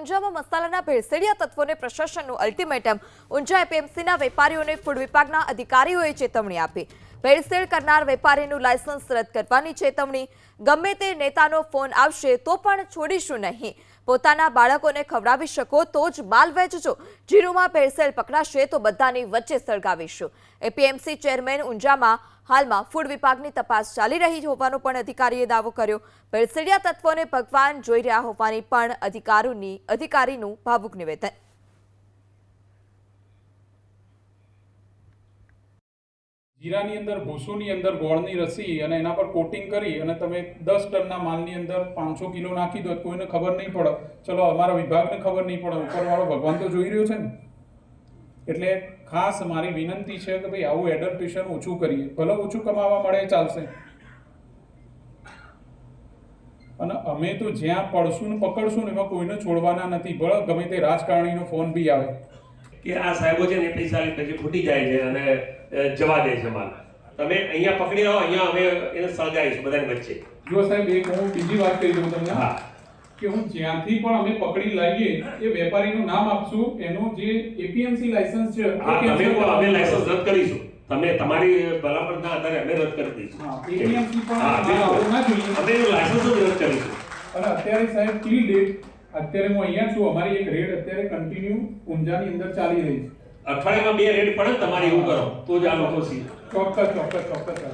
ઊંઝામાં મસાલાના ભેળસેળિયા તત્વોને પ્રશાસનનું અલ્ટિમેટમ। ઊંઝા એપીએમસીના વેપારીઓને ફૂડ વિભાગના અધિકારીઓએ ચેતવણી આપી। ભેળસેળ કરનાર વેપારીનું લાયસન્સ રદ કરવાની ચેતવણી। ગમે તે નેતાનો ફોન આવશે તો પણ છોડીશું નહીં। પોતાના બાળકોને ખવડાવી શકો તો જ માલ વેચજો। જીરુમાં ભેળસેળ પકડાશે તો બધાની વચ્ચે સળગાવીશું। એપીએમસી ચેરમેન ઊંઝામાં હાલમાં ફૂડ વિભાગની તપાસ ચાલી રહી હોવાનો પણ અધિકારીએ દાવો કર્યો। ભેળસેળિયા તત્વોને ભગવાન જોઈ રહ્યા હોવાની પણ અધિકારીનું ભાવુક નિવેદન। જીરાની અંદર ભૂસુની અંદર ગોળની રસી અને એના પર કોટિંગ કરી અને તમે 10 ટનના માલની અંદર 500 કિલો નાખી દો, કોઈને ખબર નહીં પડે। ચલો અમારા વિભાગને ખબર નહીં પડે, ઉપરવાળો ભગવાન તો જોઈ રહ્યો છે ને। એટલે ખાસ મારી વિનંતી છે કે ભાઈ આવું એડલ્ટ્રેશન ઓછું કરીએ। ભલે ઓછું કમાવા મળે ચાલશે, અને અમે તો જ્યાં પડશું ને પકડશું ને એમાં કોઈને છોડવાના નથી। ભલે ગમે તે રાજકારણીનો ફોન બી આવે કે આ સાહેબો છે ને પૈસા લે પછી ફૂટી જાય છે અને જવા દે છે માલ। તમે અહીંયા પકડી આવો, અહીંયા અમે એને સળગાવીશું બધાની વચ્ચે। જો સાહેબ એક હું બીજી વાત કહી દઉં તમને કે હું જ્યાંથી પણ અમે પકડી લાવીએ એ વેપારીનું નામ આપશું, એનું જે એપીએમસી લાયસન્સ છે તમે અમે લાયસન્સ રદ કરીશું। તમે તમારી ભલામણના આધારે અમે રદ કરી દઈશું। એપીએમસી પણ આવું ના જોઈએ, અમે લાયસન્સ જ રદ કરીશું। અને અત્યારે સાહેબ ટીલ ડેટ અત્યારે હું અહીંયા છું, અમારી એક રેડ અત્યારે કન્ટિન્યુ ઊંઝાની અંદર ચાલી રહી છે। અઠવાડિયામાં 2 રેડ પડે તમારે એવું કરો તો જ આ લોકો ચોક્કસ